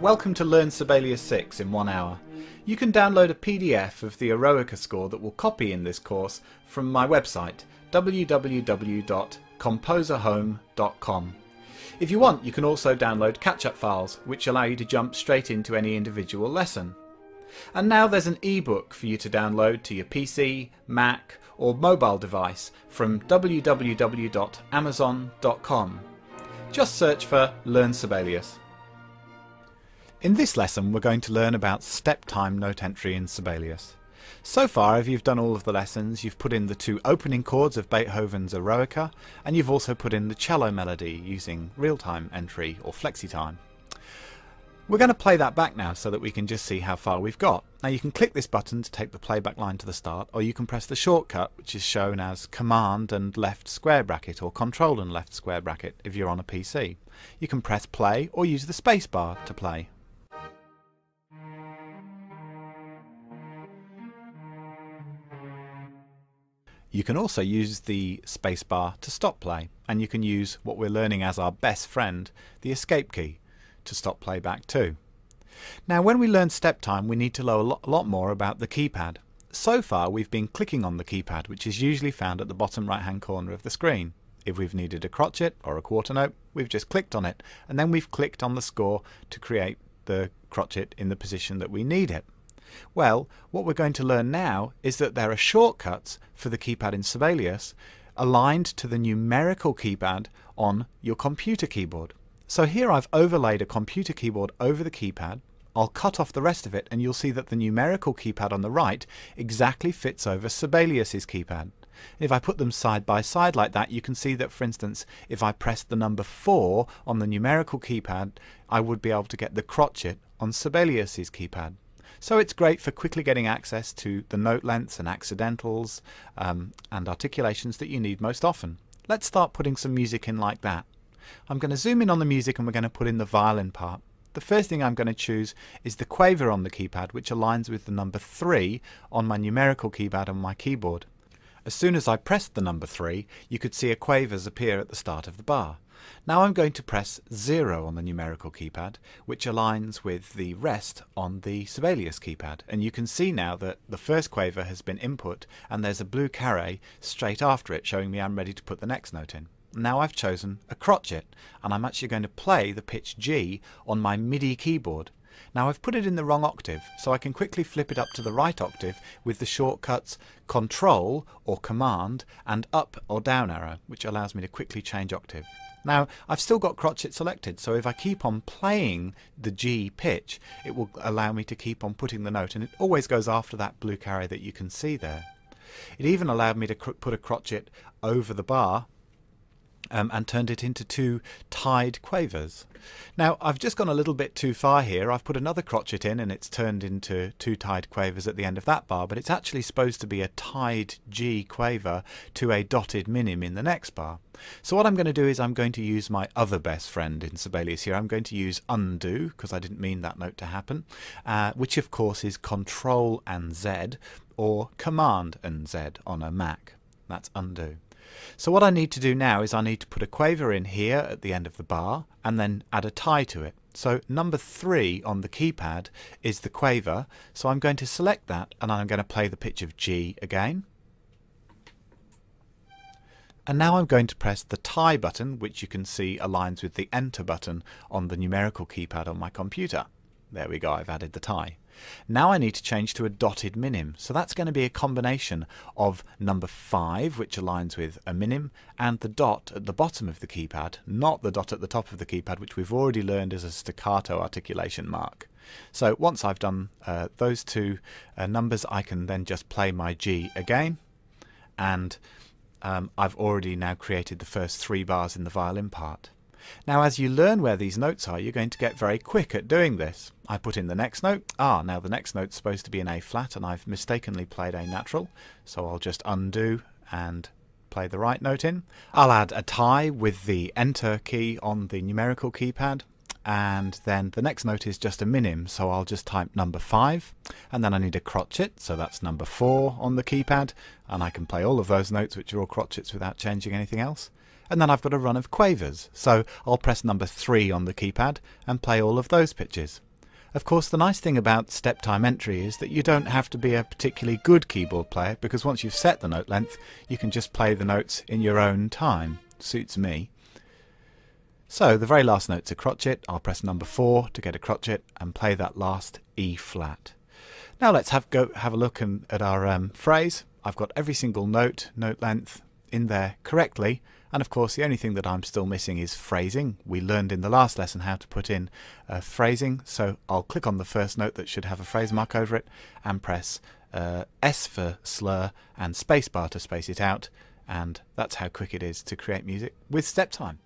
Welcome to Learn Sibelius 6 in 1 hour. You can download a PDF of the Eroica score that will copy in this course from my website www.composerhome.com. If you want, you can also download catch-up files which allow you to jump straight into any individual lesson. And now there's an ebook for you to download to your PC, Mac or mobile device from www.amazon.com. Just search for Learn Sibelius. In this lesson we're going to learn about step time note entry in Sibelius. So far, if you've done all of the lessons, you've put in the 2 opening chords of Beethoven's Eroica, and you've also put in the cello melody using real-time entry or flexi-time. We're going to play that back now so that we can just see how far we've got. Now you can click this button to take the playback line to the start, or you can press the shortcut which is shown as Command and left square bracket or Control and left square bracket if you're on a PC. You can press play or use the space bar to play. You can also use the spacebar to stop play, and you can use what we're learning as our best friend, the escape key, to stop playback too. Now when we learn step time we need to know a lot more about the keypad. So far we've been clicking on the keypad, which is usually found at the bottom right hand corner of the screen. If we've needed a crotchet or a quarter note, we've just clicked on it, and then we've clicked on the score to create the crotchet in the position that we need it. Well, what we're going to learn now is that there are shortcuts for the keypad in Sibelius aligned to the numerical keypad on your computer keyboard. So here I've overlaid a computer keyboard over the keypad. I'll cut off the rest of it and you'll see that the numerical keypad on the right exactly fits over Sibelius's keypad. If I put them side by side like that, you can see that, for instance, if I pressed the number 4 on the numerical keypad, I would be able to get the crotchet on Sibelius's keypad. So it's great for quickly getting access to the note lengths and accidentals and articulations that you need most often. Let's start putting some music in like that. I'm going to zoom in on the music and we're going to put in the violin part. The first thing I'm going to choose is the quaver on the keypad, which aligns with the number 3 on my numerical keypad on my keyboard. As soon as I pressed the number 3, you could see a quavers appear at the start of the bar. Now I'm going to press 0 on the numerical keypad, which aligns with the rest on the Sibelius keypad, and you can see now that the first quaver has been input and there's a blue carré straight after it showing me I'm ready to put the next note in. Now I've chosen a crotchet and I'm actually going to play the pitch G on my MIDI keyboard. Now I've put it in the wrong octave, so I can quickly flip it up to the right octave with the shortcuts Control or Command and up or down arrow, which allows me to quickly change octave. Now I've still got crotchet selected, so if I keep on playing the G pitch it will allow me to keep on putting the note, and it always goes after that blue carré that you can see there. It even allowed me to put a crotchet over the bar and turned it into 2 tied quavers. Now I've just gone a little bit too far here. I've put another crotchet in and it's turned into 2 tied quavers at the end of that bar, but it's actually supposed to be a tied G quaver to a dotted minim in the next bar. So what I'm going to do is I'm going to use my other best friend in Sibelius here. I'm going to use undo, because I didn't mean that note to happen, which of course is Control and Z or Command and Z on a Mac. That's undo. So what I need to do now is I need to put a quaver in here at the end of the bar and then add a tie to it. So number 3 on the keypad is the quaver, so I'm going to select that and I'm going to play the pitch of G again. And now I'm going to press the tie button, which you can see aligns with the enter button on the numerical keypad on my computer. There we go, I've added the tie. Now I need to change to a dotted minim, so that's going to be a combination of number 5, which aligns with a minim, and the dot at the bottom of the keypad, not the dot at the top of the keypad, which we've already learned is a staccato articulation mark. So once I've done those 2 numbers, I can then just play my G again, and I've already now created the first 3 bars in the violin part. Now as you learn where these notes are, you're going to get very quick at doing this. I put in the next note. Now the next note's supposed to be an A flat and I've mistakenly played A natural, so I'll just undo and play the right note in. I'll add a tie with the enter key on the numerical keypad, and then the next note is just a minim, so I'll just type number 5, and then I need a crotchet, so that's number 4 on the keypad, and I can play all of those notes which are all crotchets without changing anything else. And then I've got a run of quavers, so I'll press number 3 on the keypad and play all of those pitches. Of course, the nice thing about step time entry is that you don't have to be a particularly good keyboard player, because once you've set the note length, you can just play the notes in your own time. Suits me. So the very last note's a crotchet. I'll press number 4 to get a crotchet and play that last E flat. Now let's have a look at our phrase. I've got every single note length in there correctly, and of course the only thing that I'm still missing is phrasing. We learned in the last lesson how to put in phrasing, so I'll click on the first note that should have a phrase mark over it and press S for slur and spacebar to space it out, and that's how quick it is to create music with step time.